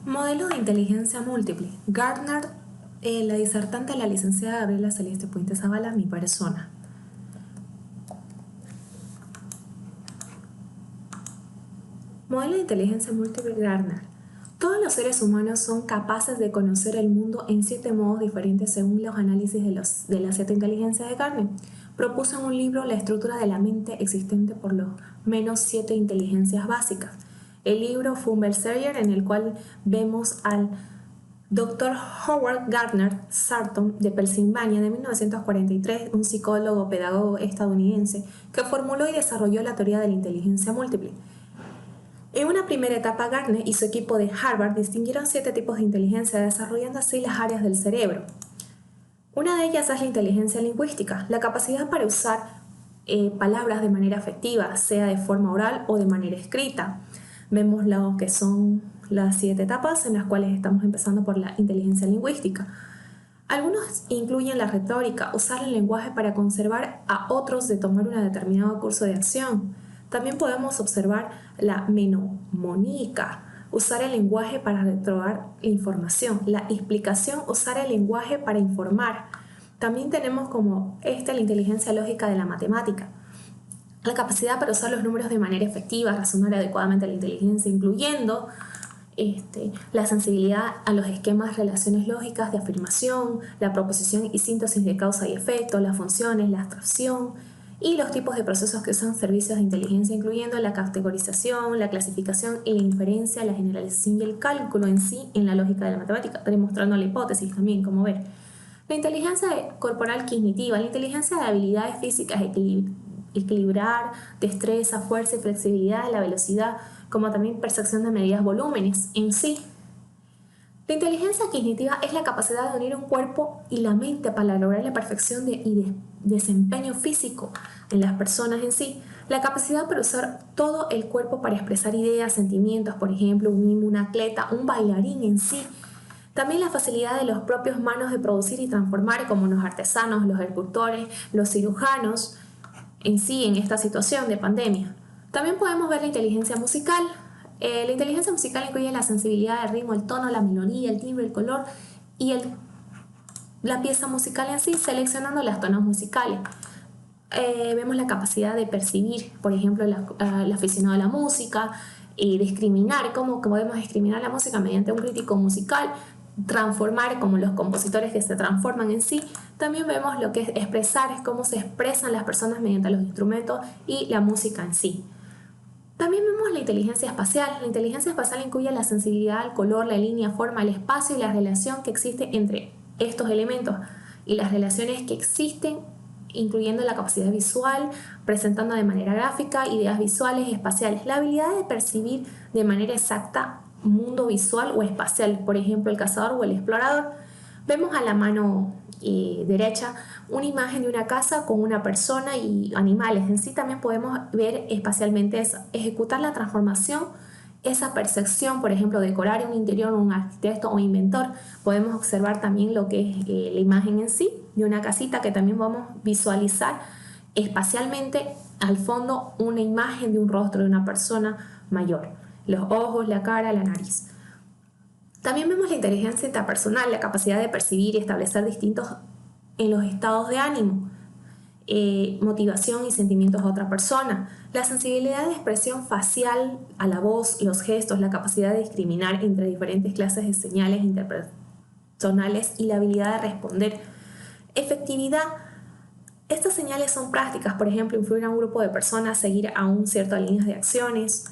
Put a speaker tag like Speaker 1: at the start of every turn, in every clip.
Speaker 1: Modelo de inteligencia múltiple. Gardner, la disertante, la licenciada Gabriela Celeste Puente Zavala, mi persona. Modelo de inteligencia múltiple Gardner. Todos los seres humanos son capaces de conocer el mundo en 7 modos diferentes según los análisis de las 7 inteligencias de Gardner. Propuso en un libro la estructura de la mente existente por lo menos 7 inteligencias básicas. El libro fue un bestseller en el cual vemos al Dr. Howard Gardner Sarton de Pensilvania de 1943, un psicólogo pedagogo estadounidense que formuló y desarrolló la teoría de la inteligencia múltiple. En una primera etapa, Gardner y su equipo de Harvard distinguieron 7 tipos de inteligencia, desarrollando así las áreas del cerebro. Una de ellas es la inteligencia lingüística, la capacidad para usar palabras de manera afectiva, sea de forma oral o de manera escrita. Vemos lo que son las 7 etapas en las cuales estamos empezando por la inteligencia lingüística. Algunos incluyen la retórica, usar el lenguaje para conservar a otros de tomar un determinado curso de acción. También podemos observar la mnemonítica, usar el lenguaje para retrobar información. La explicación, usar el lenguaje para informar. También tenemos como la inteligencia lógica de la matemática. La capacidad para usar los números de manera efectiva, razonar adecuadamente la inteligencia, incluyendo la sensibilidad a los esquemas, relaciones lógicas de afirmación, la proposición y síntesis de causa y efecto, las funciones, la abstracción y los tipos de procesos que usan servicios de inteligencia, incluyendo la categorización, la clasificación y la inferencia, la generalización y el cálculo en sí en la lógica de la matemática, demostrando la hipótesis también, como ver. La inteligencia corporal cognitiva, la inteligencia de habilidades físicas, equilibrar, destreza, fuerza y flexibilidad, la velocidad, como también percepción de medidas volúmenes en sí. La inteligencia cognitiva es la capacidad de unir un cuerpo y la mente para lograr la perfección y desempeño físico en las personas en sí. La capacidad para usar todo el cuerpo para expresar ideas, sentimientos, por ejemplo, un atleta, un bailarín en sí. También la facilidad de los propios manos de producir y transformar, como los artesanos, los agricultores, los cirujanos en sí en esta situación de pandemia. También podemos ver la inteligencia musical. La inteligencia musical incluye la sensibilidad del ritmo, el tono, la melodía, el timbre, el color y la pieza musical en sí, seleccionando los tonos musicales. Vemos la capacidad de percibir, por ejemplo, el aficionado a la música, y discriminar, cómo podemos discriminar la música mediante un crítico musical, transformar como los compositores que se transforman en sí. También vemos lo que es expresar, es cómo se expresan las personas mediante los instrumentos y la música en sí. También vemos la inteligencia espacial. La inteligencia espacial incluye la sensibilidad al color, la línea, forma, el espacio y la relación que existe entre estos elementos y las relaciones que existen, incluyendo la capacidad visual, presentando de manera gráfica ideas visuales y espaciales, la habilidad de percibir de manera exacta mundo visual o espacial, por ejemplo el cazador o el explorador. Vemos a la mano derecha una imagen de una casa con una persona y animales. En sí también podemos ver espacialmente eso, ejecutar la transformación, esa percepción, por ejemplo, decorar un interior, un arquitecto o inventor. Podemos observar también lo que es la imagen en sí de una casita, que también vamos a visualizar espacialmente al fondo una imagen de un rostro de una persona mayor, los ojos, la cara, la nariz. También vemos la inteligencia interpersonal, la capacidad de percibir y establecer distintos en los estados de ánimo, motivación y sentimientos de otra persona, la sensibilidad de expresión facial a la voz, los gestos, la capacidad de discriminar entre diferentes clases de señales interpersonales y la habilidad de responder. Efectividad. Estas señales son prácticas, por ejemplo, influir a un grupo de personas, seguir a un ciertas líneas de acciones.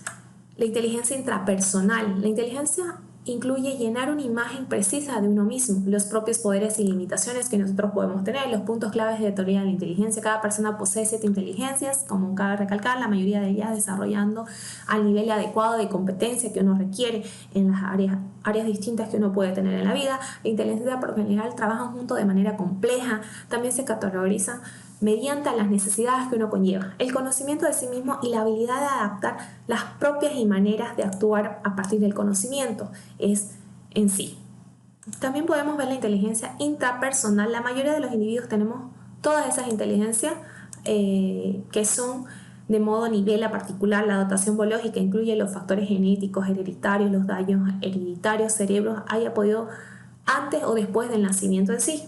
Speaker 1: La inteligencia intrapersonal. La inteligencia incluye llenar una imagen precisa de uno mismo, los propios poderes y limitaciones que nosotros podemos tener, los puntos claves de teoría de la inteligencia. Cada persona posee 7 inteligencias, como cabe recalcar, la mayoría de ellas desarrollando al nivel adecuado de competencia que uno requiere en las áreas distintas que uno puede tener en la vida. La inteligencia por lo general trabajan juntos de manera compleja, también se categorizan mediante las necesidades que uno conlleva, el conocimiento de sí mismo y la habilidad de adaptar las propias y maneras de actuar a partir del conocimiento es en sí. También podemos ver la inteligencia intrapersonal. La mayoría de los individuos tenemos todas esas inteligencias que son De modo nivela particular, la dotación biológica incluye los factores genéticos, hereditarios, los daños hereditarios, cerebros, haya podido antes o después del nacimiento en sí.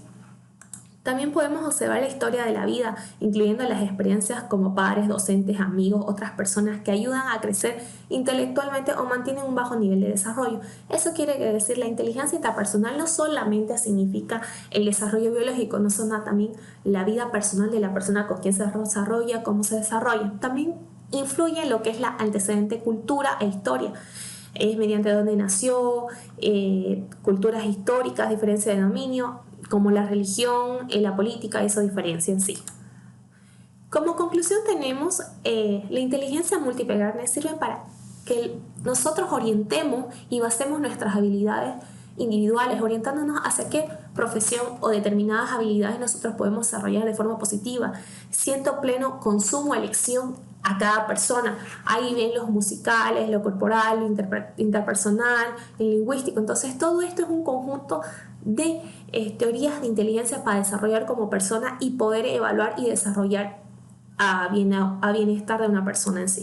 Speaker 1: También podemos observar la historia de la vida, incluyendo las experiencias como padres, docentes, amigos, otras personas que ayudan a crecer intelectualmente o mantienen un bajo nivel de desarrollo. Eso quiere decir la inteligencia interpersonal no solamente significa el desarrollo biológico, no solo también la vida personal de la persona con quien se desarrolla, cómo se desarrolla. También influye en lo que es la antecedente cultura e historia. Es mediante dónde nació, culturas históricas, diferencia de dominio, como la religión, la política, eso diferencia en sí. Como conclusión tenemos, la inteligencia múltiple Gardner sirve para que nosotros orientemos y basemos nuestras habilidades individuales, orientándonos hacia qué profesión o determinadas habilidades nosotros podemos desarrollar de forma positiva, siendo pleno consumo, elección a cada persona. Ahí ven los musicales, lo corporal, lo interpersonal, el lingüístico. Entonces todo esto es un conjunto de teorías de inteligencia para desarrollar como persona y poder evaluar y desarrollar a bienestar de una persona en sí.